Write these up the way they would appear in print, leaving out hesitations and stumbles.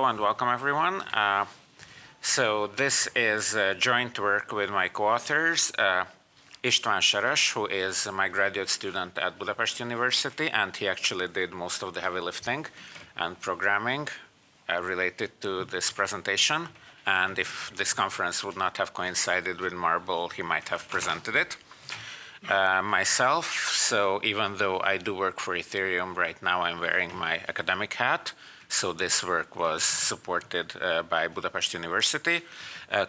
and welcome everyone. So this is joint work with my co-authors, István, who is my graduate student at Budapest University, and he actually did most of the heavy lifting and programming related to this presentation. And if this conference would not have coincided with Marble, he might have presented it. Myself, so even though I do work for Ethereum, right now I'm wearing my academic hat. So this work was supported by Budapest University.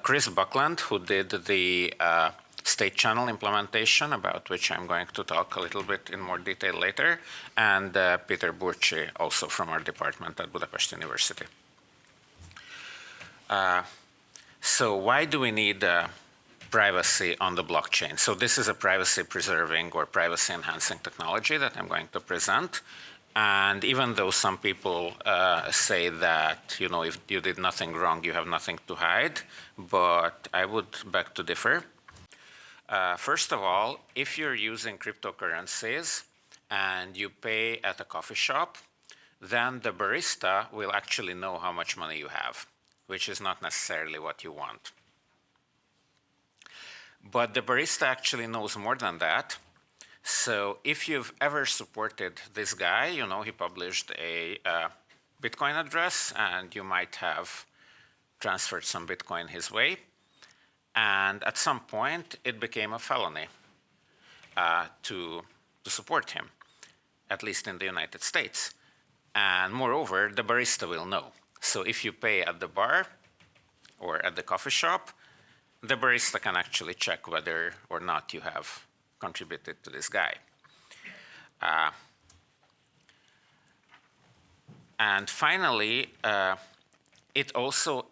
Chris Buckland, who did the state channel implementation, about which I'm going to talk a little bit in more detail later, and Péter Burcsi, also from our department at Budapest University. So why do we need privacy on the blockchain? So this is a privacy-preserving or privacy-enhancing technology that I'm going to present. And even though some people say that, if you did nothing wrong, you have nothing to hide, but I would beg to differ. First of all, if you're using cryptocurrencies and you pay at a coffee shop, then the barista will actually know how much money you have, which is not necessarily what you want. But the barista actually knows more than that. So if you've ever supported this guy, he published a Bitcoin address, and you might have transferred some Bitcoin his way. And at some point, it became a felony to support him, at least in the United States. And moreover, the barista will know. So if you pay at the bar or at the coffee shop, the barista can actually check whether or not you have contributed to this guy. And finally, it also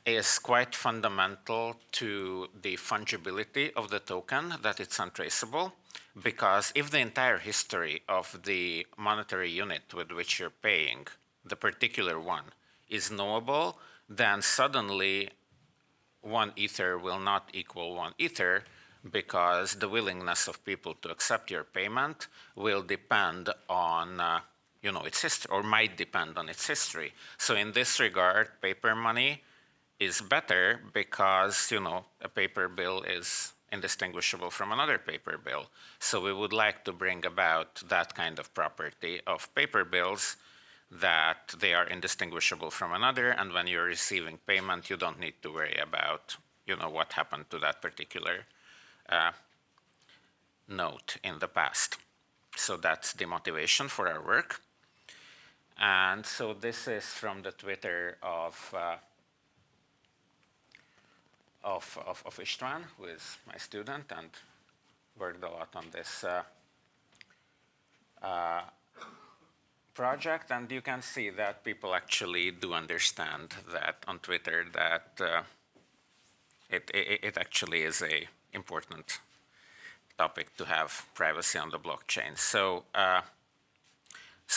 is quite fundamental to the fungibility of the token, that it's untraceable, because if the entire history of the monetary unit with which you're paying, the particular one, is knowable, then suddenly 1 Ether will not equal 1 Ether, because the willingness of people to accept your payment will depend on its history, or might depend on its history. So in this regard, paper money is better because a paper bill is indistinguishable from another paper bill. So we would like to bring about that kind of property of paper bills, that they are indistinguishable from another, and when you're receiving payment, you don't need to worry about what happened to that particular note in the past. So that's the motivation for our work. And so this is from the Twitter of István, who is my student and worked a lot on this project. And you can see that people actually do understand that on Twitter, that it actually is a important topic to have privacy on the blockchain. So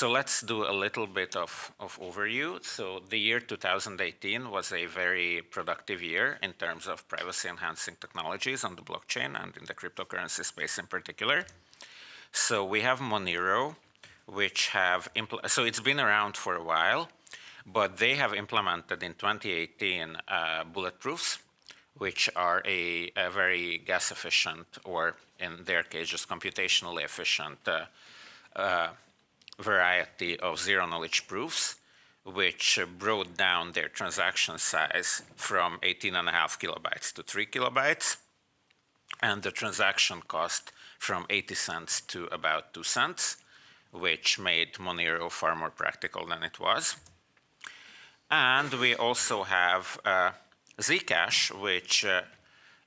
let's do a little bit of overview. So the year 2018 was a very productive year in terms of privacy-enhancing technologies on the blockchain and in the cryptocurrency space in particular. So we have Monero, which have so it's been around for a while, but they have implemented in 2018 bulletproofs, which are a very gas efficient, or in their case, just computationally efficient variety of zero-knowledge proofs, which brought down their transaction size from 18.5 kilobytes to 3 kilobytes, and the transaction cost from 80 cents to about 2 cents, which made Monero far more practical than it was. And we also have Zcash, which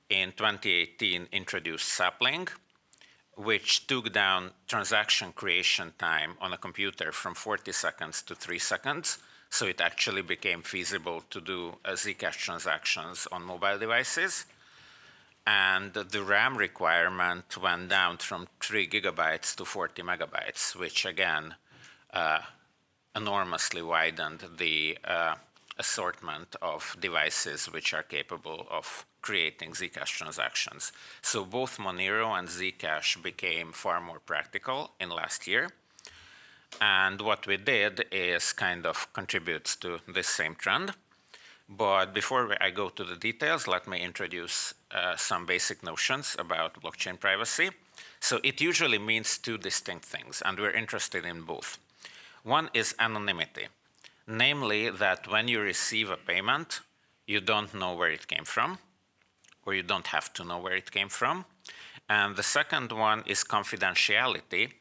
in 2018 introduced sapling, which took down transaction creation time on a computer from 40 seconds to 3 seconds. So it actually became feasible to do Zcash transactions on mobile devices. And the RAM requirement went down from 3 gigabytes to 40 megabytes, which again enormously widened the assortment of devices which are capable of creating Zcash transactions. So both Monero and Zcash became far more practical in last year. And what we did is kind of contributes to this same trend. But before I go to the details, let me introduce some basic notions about blockchain privacy. So it usually means two distinct things, and we're interested in both. One is anonymity, namely that when you receive a payment, you don't know where it came from, or you don't have to know where it came from. And the second one is confidentiality,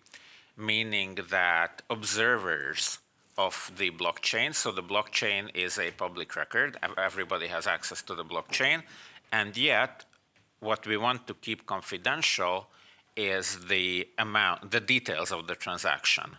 meaning that observers of the blockchain, so the blockchain is a public record, everybody has access to the blockchain, and yet what we want to keep confidential is the amount, the details of the transaction.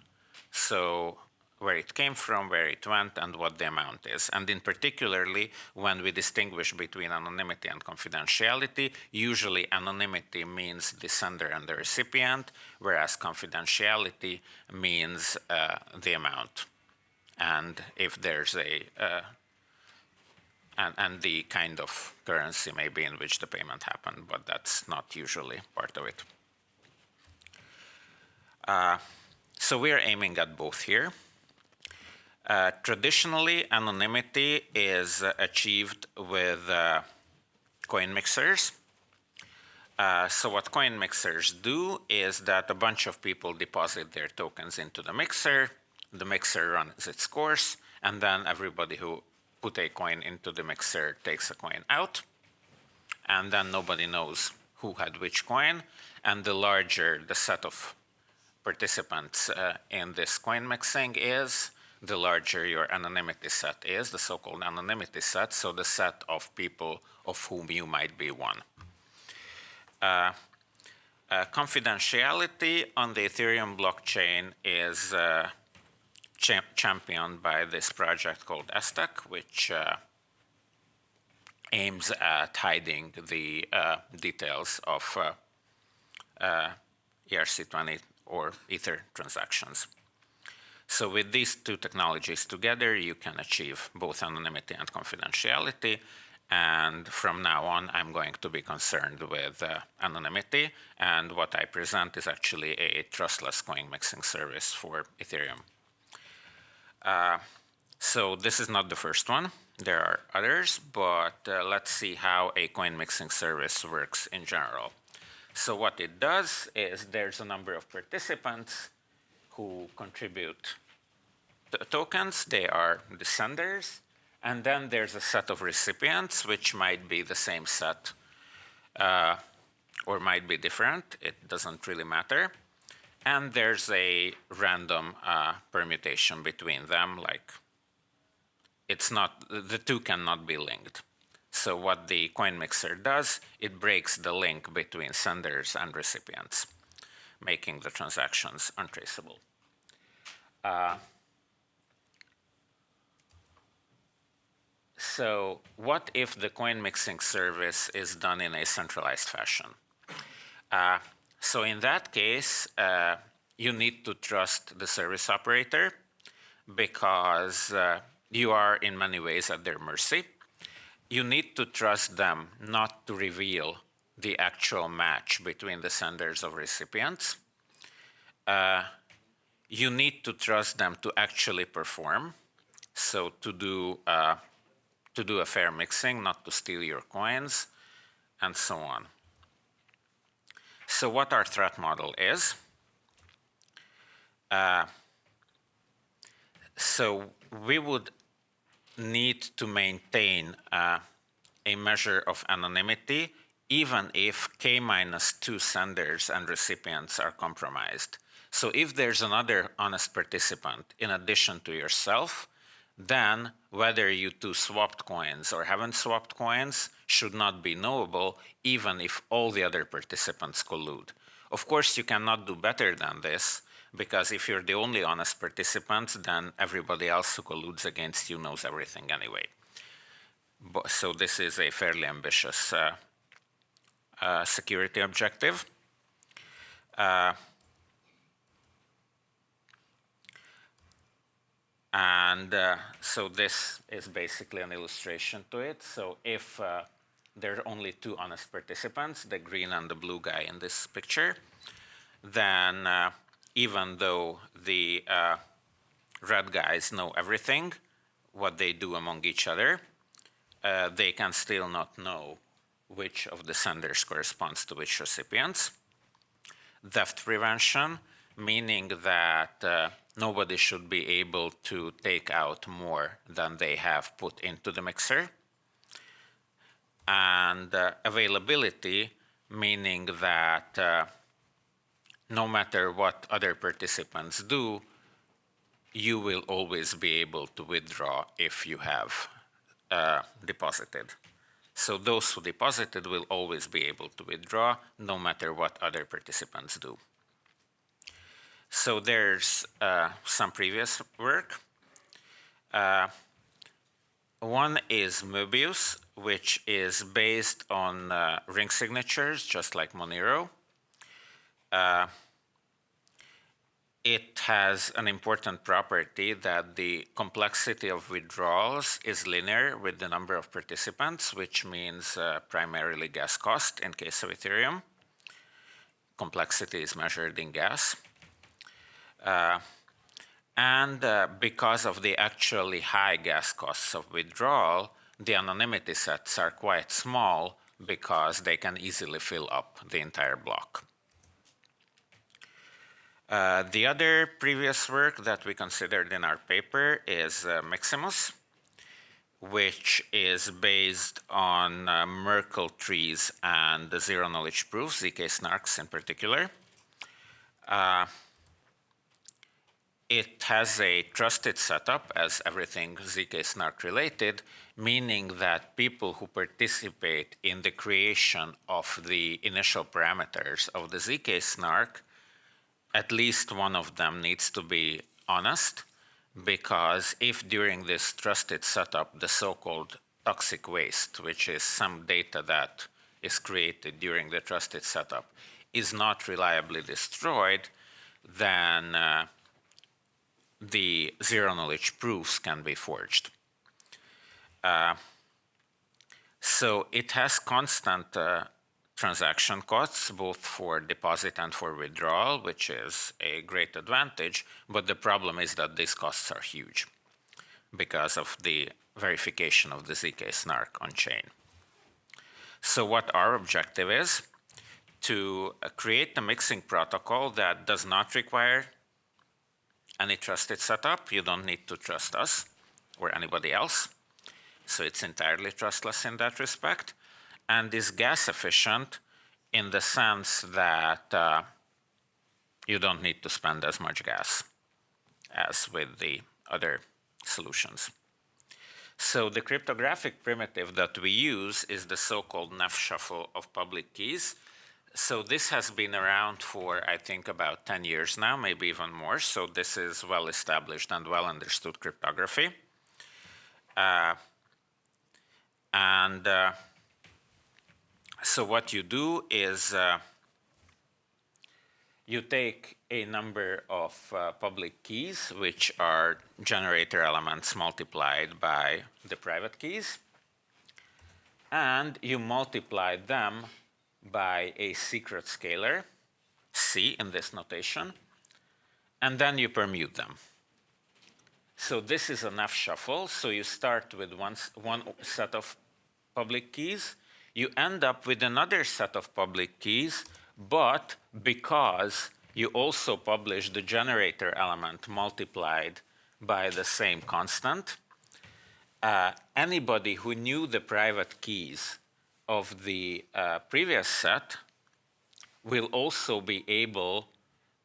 So where it came from, where it went, and what the amount is. And in particularly, when we distinguish between anonymity and confidentiality, usually anonymity means the sender and the recipient, whereas confidentiality means the amount. And if there's and the kind of currency maybe in which the payment happened, but that's not usually part of it. So we are aiming at both here. Traditionally, anonymity is achieved with coin mixers. So what coin mixers do is that a bunch of people deposit their tokens into the mixer runs its course, and then everybody who put a coin into the mixer takes a coin out, and then nobody knows who had which coin, and the larger the set of participants in this coin mixing is, the larger your anonymity set is, the so-called anonymity set, so the set of people of whom you might be one. Confidentiality on the Ethereum blockchain is championed by this project called Aztec, which aims at hiding the details of ERC20 or Ether transactions. So with these two technologies together, you can achieve both anonymity and confidentiality. And from now on, I'm going to be concerned with anonymity. And what I present is actually a trustless coin mixing service for Ethereum. So this is not the first one. There are others, but let's see how a coin mixing service works in general. So what it does is there's a number of participants who contribute tokens. They are the senders. And then there's a set of recipients, which might be the same set or might be different. It doesn't really matter. And there's a random permutation between them, like it's not, the two cannot be linked. So what the coin mixer does, it breaks the link between senders and recipients, making the transactions untraceable. So what if the coin mixing service is done in a centralized fashion? So in that case, you need to trust the service operator because you are in many ways at their mercy. You need to trust them not to reveal the actual match between the senders of recipients. You need to trust them to actually perform, so to do a fair mixing, not to steal your coins, and so on. So what our threat model is, so we would need to maintain a measure of anonymity even if k-2 senders and recipients are compromised. So if there's another honest participant in addition to yourself, then whether you two swapped coins or haven't swapped coins should not be knowable, even if all the other participants collude. Of course, you cannot do better than this, because if you're the only honest participant, then everybody else who colludes against you knows everything anyway. So this is a fairly ambitious security objective. So this is basically an illustration to it. So if there are only two honest participants, the green and the blue guy in this picture, then even though the red guys know everything, what they do among each other, they can still not know which of the senders corresponds to which recipients. Theft prevention, meaning that nobody should be able to take out more than they have put into the mixer. And availability, meaning that no matter what other participants do, you will always be able to withdraw if you have deposited. So those who deposited will always be able to withdraw, no matter what other participants do. So there's some previous work. One is Möbius, which is based on ring signatures, just like Monero. It has an important property that the complexity of withdrawals is linear with the number of participants, which means primarily gas cost in case of Ethereum. Complexity is measured in gas. Because of the actually high gas costs of withdrawal, the anonymity sets are quite small because they can easily fill up the entire block. The other previous work that we considered in our paper is Miximus, which is based on Merkle trees and the zero-knowledge proofs, ZK snarks in particular. It has a trusted setup, as everything ZK snark related, meaning that people who participate in the creation of the initial parameters of the ZK snark, at least one of them needs to be honest, because if during this trusted setup the so-called toxic waste, which is some data that is created during the trusted setup, is not reliably destroyed, then the zero-knowledge proofs can be forged. So it has constant transaction costs, both for deposit and for withdrawal, which is a great advantage, but the problem is that these costs are huge because of the verification of the ZK snark on chain. So what our objective is to create a mixing protocol that does not require any trusted setup. You don't need to trust us or anybody else. So it's entirely trustless in that respect. And is gas efficient in the sense that you don't need to spend as much gas as with the other solutions. So the cryptographic primitive that we use is the so-called Neff shuffle of public keys. So this has been around for, I think, about 10 years now, maybe even more. So this is well-established and well-understood cryptography. So what you do is you take a number of public keys, which are generator elements multiplied by the private keys, and you multiply them by a secret scalar, C in this notation, and then you permute them. So this is a Neff shuffle. So you start with one set of public keys, you end up with another set of public keys, but because you also publish the generator element multiplied by the same constant, anybody who knew the private keys of the previous set will also be able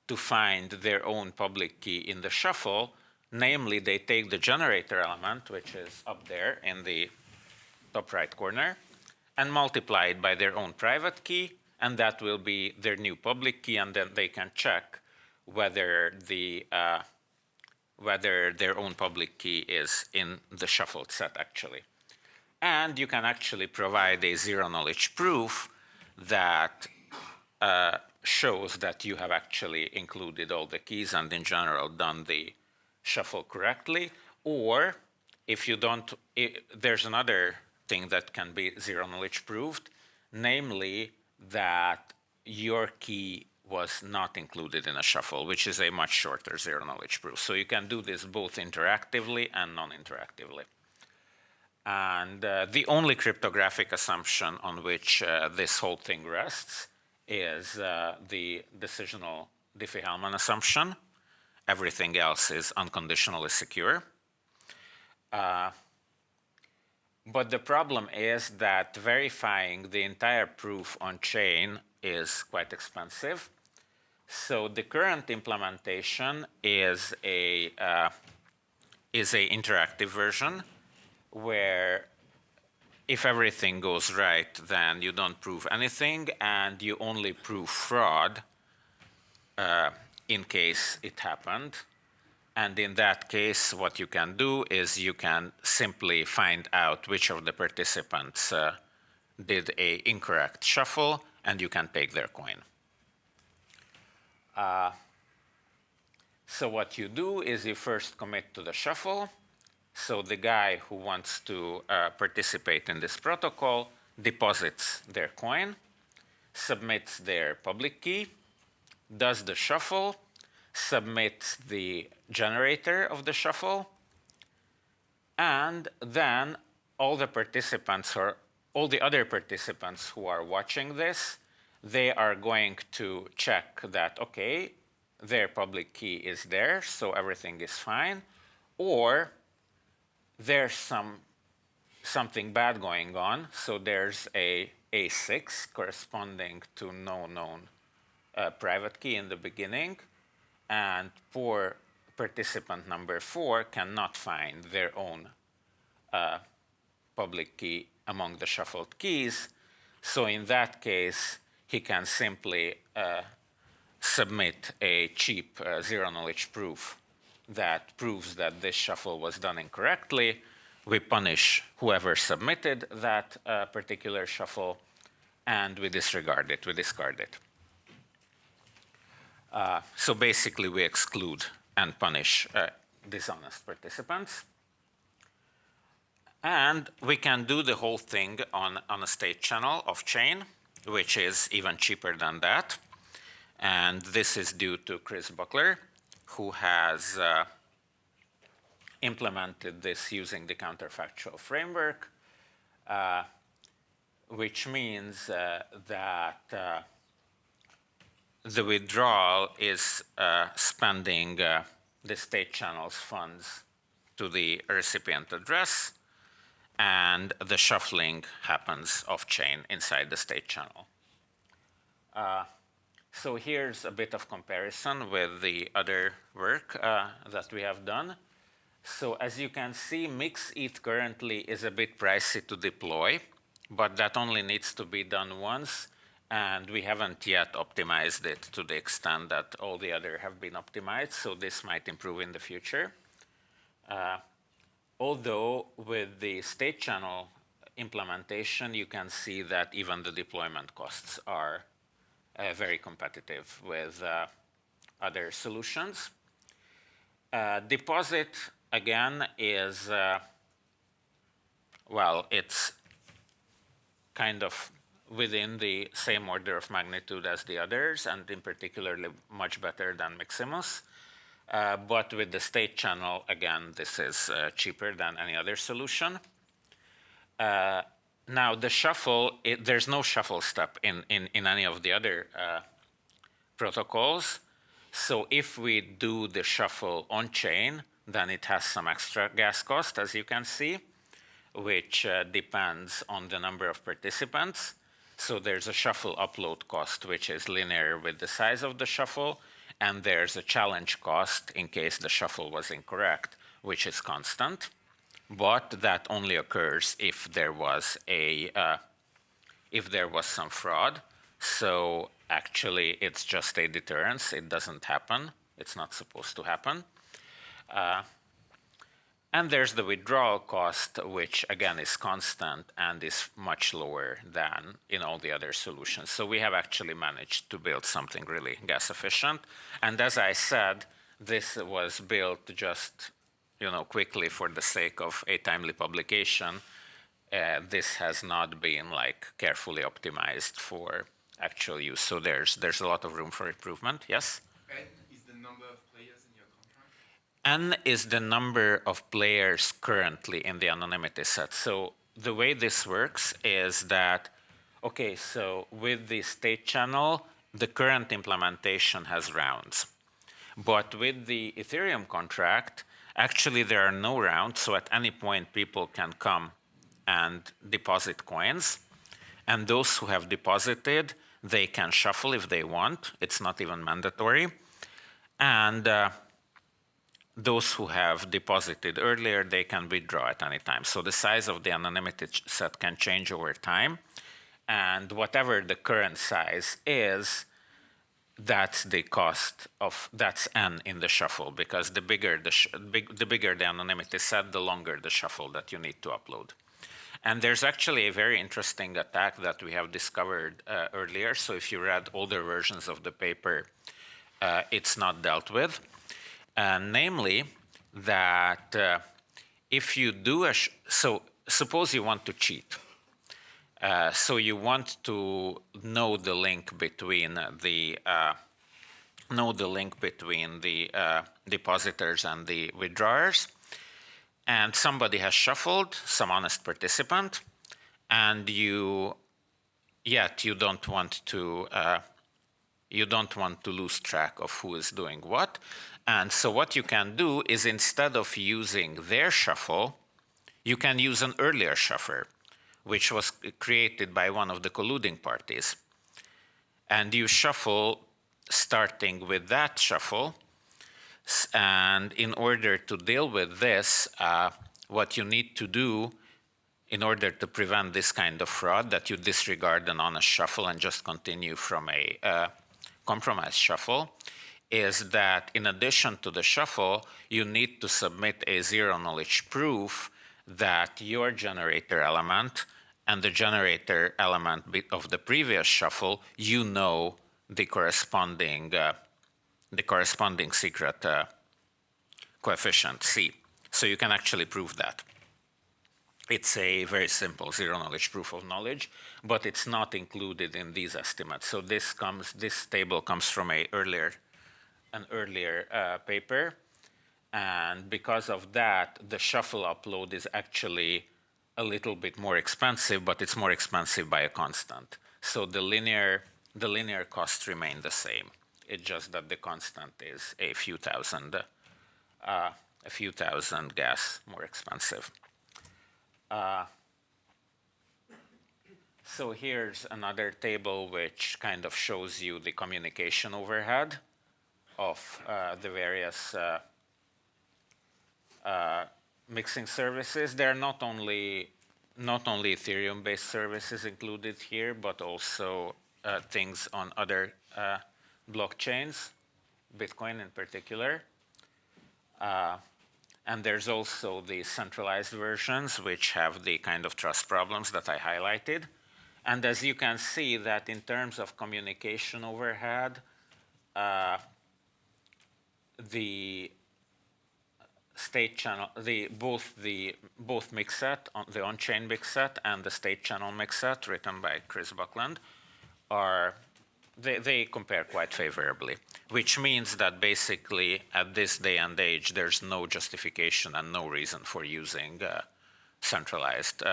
to find their own public key in the shuffle. Namely, they take the generator element, which is up there in the top right corner, and multiply it by their own private key, and that will be their new public key, and then they can check whether their own public key is in the shuffled set actually. And you can actually provide a zero-knowledge proof that shows that you have actually included all the keys and in general done the shuffle correctly. Or if you don't, there's another thing that can be zero-knowledge proved, namely that your key was not included in a shuffle, which is a much shorter zero-knowledge proof. So you can do this both interactively and non-interactively. And the only cryptographic assumption on which this whole thing rests is the decisional Diffie-Hellman assumption. Everything else is unconditionally secure. But the problem is that verifying the entire proof on chain is quite expensive. So the current implementation is a interactive version where if everything goes right, then you don't prove anything, and you only prove fraud in case it happened. And in that case, what you can do is you can simply find out which of the participants did an incorrect shuffle, and you can take their coin. So what you do is you first commit to the shuffle. So the guy who wants to participate in this protocol deposits their coin, submits their public key, does the shuffle, submits the generator of the shuffle, and then all the participants, or all the other participants who are watching this, they are going to check that, okay, their public key is there, so everything is fine, or there's something bad going on, so there's a A6 corresponding to no known private key in the beginning, and poor participant number 4 cannot find their own public key among the shuffled keys. So in that case, he can simply submit a cheap zero-knowledge proof that proves that this shuffle was done incorrectly. We punish whoever submitted that particular shuffle, and we disregard it, we discard it. So basically, we exclude and punish dishonest participants. And we can do the whole thing on a state channel off-chain, which is even cheaper than that. And this is due to Chris Buckler, who has implemented this using the counterfactual framework, which means that the withdrawal is spending the state channel's funds to the recipient address, and the shuffling happens off-chain inside the state channel. So here's a bit of comparison with the other work that we have done. So as you can see, MixEth currently is a bit pricey to deploy, but that only needs to be done once, and we haven't yet optimized it to the extent that all the other have been optimized, so this might improve in the future. Although with the state channel implementation, you can see that even the deployment costs are very competitive with other solutions. Deposit, again, is, well, it's kind of within the same order of magnitude as the others, and in particularly much better than Maximus. But with the state channel, again, this is cheaper than any other solution. Now, the shuffle, there's no shuffle step in any of the other protocols. So if we do the shuffle on-chain, then it has some extra gas cost, as you can see, which depends on the number of participants. So there's a shuffle upload cost, which is linear with the size of the shuffle, and there's a challenge cost in case the shuffle was incorrect, which is constant. But that only occurs if there was some fraud. So actually, it's just a deterrence. It doesn't happen. It's not supposed to happen. And there's the withdrawal cost, which again is constant and is much lower than in all the other solutions. So we have actually managed to build something really gas efficient. And as I said, this was built just quickly for the sake of a timely publication. This has not been like carefully optimized for actual use. So there's a lot of room for improvement. Yes? N is the number of players in your contract? N is the number of players currently in the anonymity set. So the way this works is that, okay, so with the state channel, the current implementation has rounds. But with the Ethereum contract, actually there are no rounds, so at any point people can come and deposit coins. And those who have deposited, they can shuffle if they want. It's not even mandatory. And those who have deposited earlier, they can withdraw at any time. So the size of the anonymity set can change over time. And whatever the current size is, that's the cost of, that's N in the shuffle, because the bigger the anonymity set, the longer the shuffle that you need to upload. And there's actually a very interesting attack that we have discovered earlier. So if you read older versions of the paper, it's not dealt with. Namely, that if you do so suppose you want to cheat. So you want to know the link between the depositors and the withdrawers, and somebody has shuffled, some honest participant, and you don't want to lose track of who is doing what. And so what you can do is, instead of using their shuffle, you can use an earlier shuffler, which was created by one of the colluding parties. And you shuffle starting with that shuffle. And in order to deal with this, what you need to do in order to prevent this kind of fraud, that you disregard an honest shuffle and just continue from a compromised shuffle, is that in addition to the shuffle, you need to submit a zero-knowledge proof that your generator element and the generator element of the previous shuffle, you know the corresponding secret coefficient C. So you can actually prove that. It's a very simple zero-knowledge proof of knowledge, but it's not included in these estimates. So this table comes from an earlier paper, and because of that, the shuffle upload is actually a little bit more expensive, but it's more expensive by a constant. So the linear costs remain the same. It's just that the constant is a few thousand gas more expensive. So here's another table which kind of shows you the communication overhead of the various mixing services. There are not only Ethereum-based services included here, but also things on other blockchains, Bitcoin in particular. And there's also the centralized versions, which have the kind of trust problems that I highlighted. And as you can see, that in terms of communication overhead, the state channel, both MixEth, the on-chain MixEth and the state channel MixEth, written by Chris Buckland, they compare quite favorably, which means that basically at this day and age, there's no justification and no reason for using centralized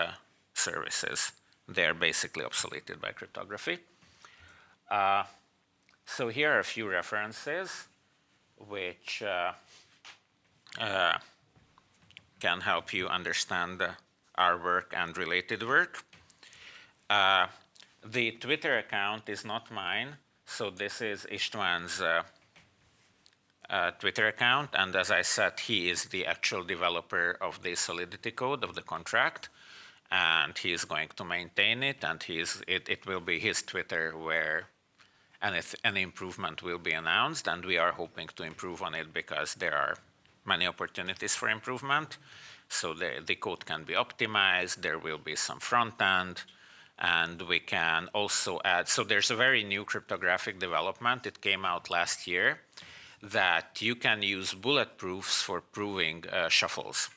services. They're basically obsoleted by cryptography. So here are a few references which can help you understand our work and related work. The Twitter account is not mine, so this is István's Twitter account, and as I said, he is the actual developer of the Solidity code of the contract, and he is going to maintain it, and it will be his Twitter where any improvement will be announced, and we are hoping to improve on it because there are many opportunities for improvement. So the code can be optimized, there will be some front end, and we can also add, so there's a very new cryptographic development, it came out last year, that you can use bullet proofs for proving shuffles,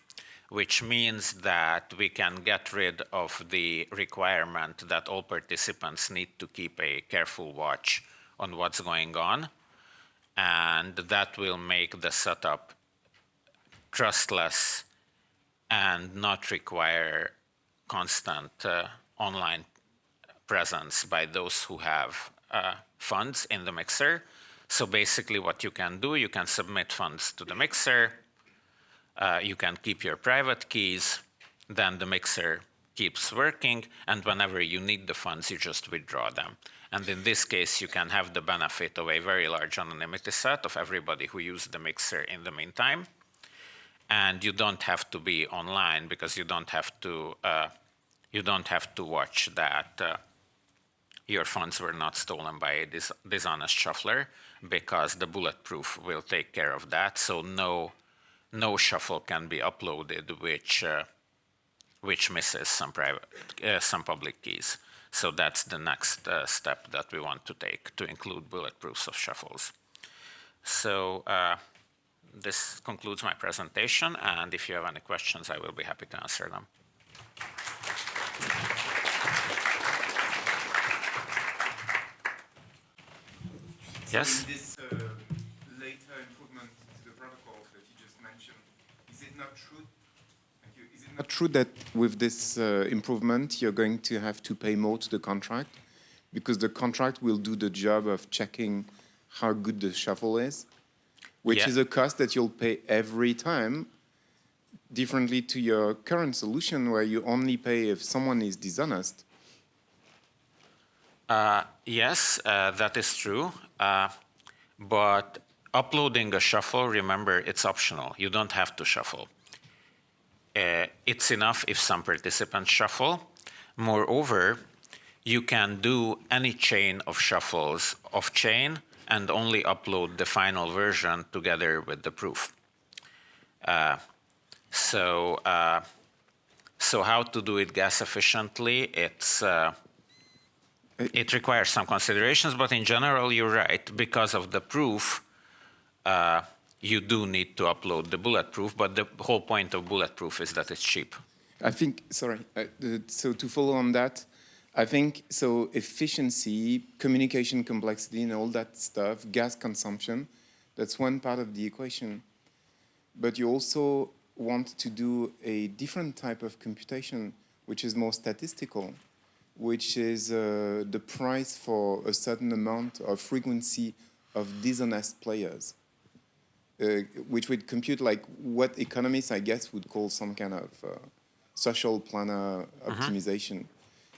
which means that we can get rid of the requirement that all participants need to keep a careful watch on what's going on. And that will make the setup trustless and not require constant online presence by those who have funds in the mixer. So basically what you can do, you can submit funds to the mixer, you can keep your private keys, then the mixer keeps working, and whenever you need the funds, you just withdraw them. And in this case, you can have the benefit of a very large anonymity set of everybody who used the mixer in the meantime. And you don't have to be online because you don't have to watch that your funds were not stolen by a dishonest shuffler, because the bulletproof will take care of that. So no shuffle can be uploaded which misses some public keys. So that's the next step that we want to take, to include bulletproofs of shuffles. So this concludes my presentation, and if you have any questions, I will be happy to answer them. Yes? In this later improvement to the protocol that you just mentioned, is it not true? Thank you. Is it not true that with this improvement, you're going to have to pay more to the contract? Because the contract will do the job of checking how good the shuffle is, which is a cost that you'll pay every time, differently to your current solution where you only pay if someone is dishonest. Yes, that is true. But uploading a shuffle, remember, it's optional. You don't have to shuffle. It's enough if some participants shuffle. Moreover, you can do any chain of shuffles off-chain and only upload the final version together with the proof. So how to do it gas efficiently? It requires some considerations, but in general, you're right. Because of the proof, you do need to upload the bulletproof, but the whole point of bulletproof is that it's cheap. I think, sorry, so to follow on that, I think, so efficiency, communication complexity and all that stuff, gas consumption, that's one part of the equation. But you also want to do a different type of computation, which is more statistical, which is the price for a certain amount of frequency of dishonest players, which would compute like what economists, I guess, would call some kind of social planner optimization.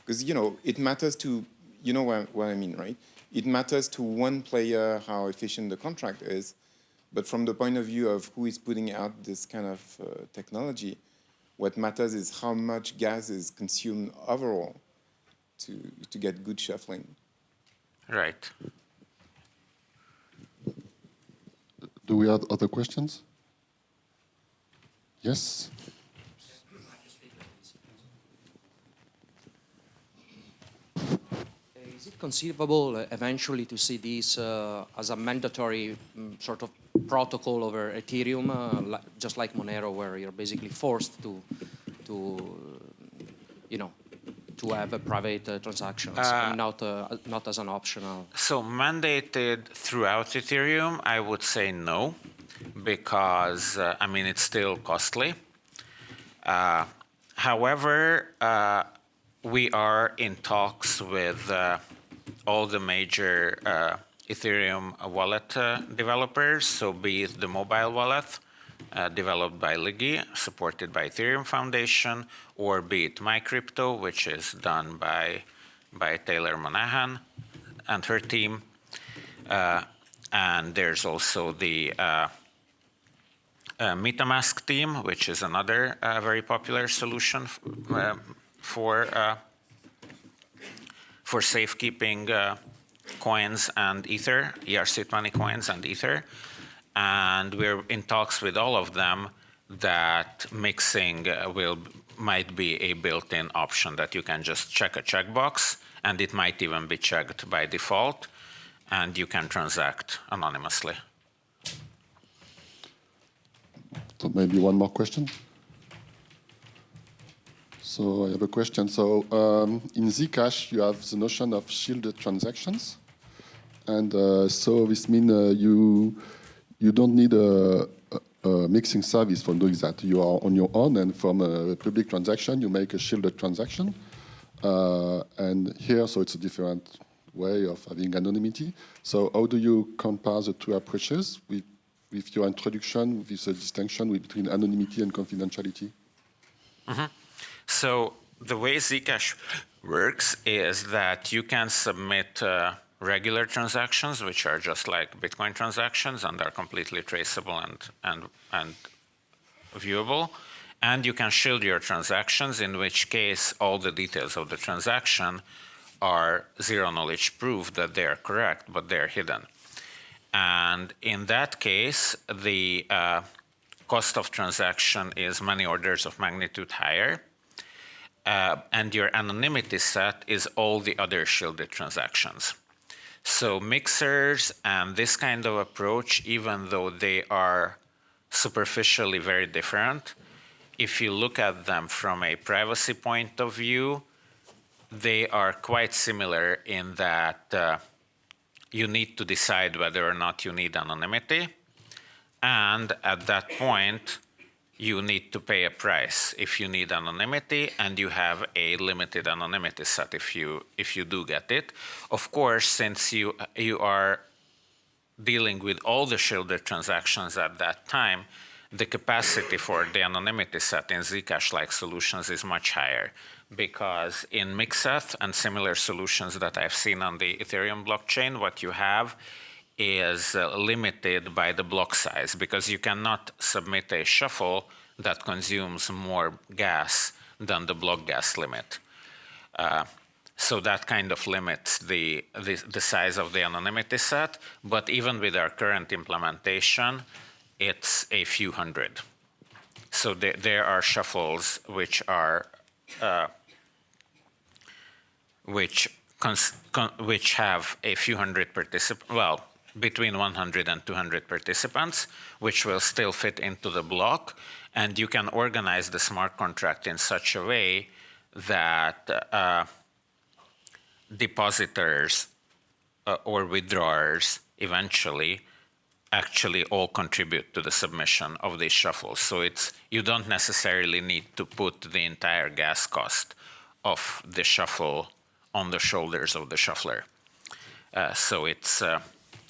Because, you know, it matters to, you know what I mean, right? It matters to one player how efficient the contract is, but from the point of view of who is putting out this kind of technology, what matters is how much gas is consumed overall to get good shuffling. Right. Do we have other questions? Yes? Is it conceivable eventually to see this as a mandatory sort of protocol over Ethereum, just like Monero, where you're basically forced to you know, to have a private transactions, and not as an optional? So mandated throughout Ethereum, I would say no, because I mean, it's still costly. However, we are in talks with all the major Ethereum wallet developers, so be it the mobile wallet developed by Liggy, supported by Ethereum Foundation, or be it MyCrypto, which is done by Taylor Monahan and her team. And there's also the MetaMask team, which is another very popular solution for safekeeping coins and Ether, ERC20 coins and Ether. And we're in talks with all of them that mixing might be a built-in option, that you can just check a checkbox, and it might even be checked by default, and you can transact anonymously. So maybe one more question? So I have a question. So in Zcash, you have the notion of shielded transactions. And so this means you don't need a mixing service for doing that. You are on your own, and from a public transaction, you make a shielded transaction. And here, so it's a different way of having anonymity. So how do you compare the two approaches with your introduction, with the distinction between anonymity and confidentiality? Mm-hmm. So the way Zcash works is that you can submit regular transactions, which are just like Bitcoin transactions and are completely traceable and viewable. And you can shield your transactions, in which case all the details of the transaction are zero-knowledge proof that they are correct, but they're hidden. And in that case, the cost of transaction is many orders of magnitude higher. And your anonymity set is all the other shielded transactions. So mixers and this kind of approach, even though they are superficially very different, if you look at them from a privacy point of view, they are quite similar in that you need to decide whether or not you need anonymity. And at that point, you need to pay a price if you need anonymity, and you have a limited anonymity set if you do get it. Of course, since you are dealing with all the shielded transactions at that time, the capacity for the anonymity set in Zcash-like solutions is much higher, because in MixEth and similar solutions that I've seen on the Ethereum blockchain, what you have is limited by the block size, because you cannot submit a shuffle that consumes more gas than the block gas limit. So that kind of limits the size of the anonymity set. But even with our current implementation, it's a few hundred. So there are shuffles which are which have a few hundred participants. Well, between 100 and 200 participants, which will still fit into the block. And you can organize the smart contract in such a way that depositors or withdrawers eventually actually all contribute to the submission of these shuffles. So you don't necessarily need to put the entire gas cost of the shuffle on the shoulders of the shuffler. So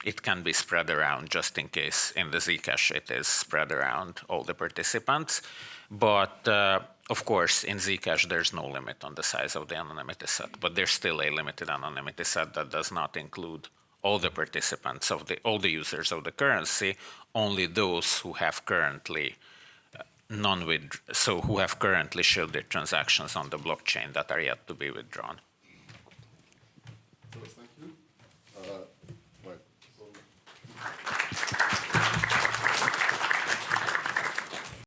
it can be spread around, just in case in the Zcash it is spread around all the participants. But of course, in Zcash there's no limit on the size of the anonymity set, but there's still a limited anonymity set that does not include all the participants all the users of the currency, only those who have currently who have currently shielded transactions on the blockchain that are yet to be withdrawn.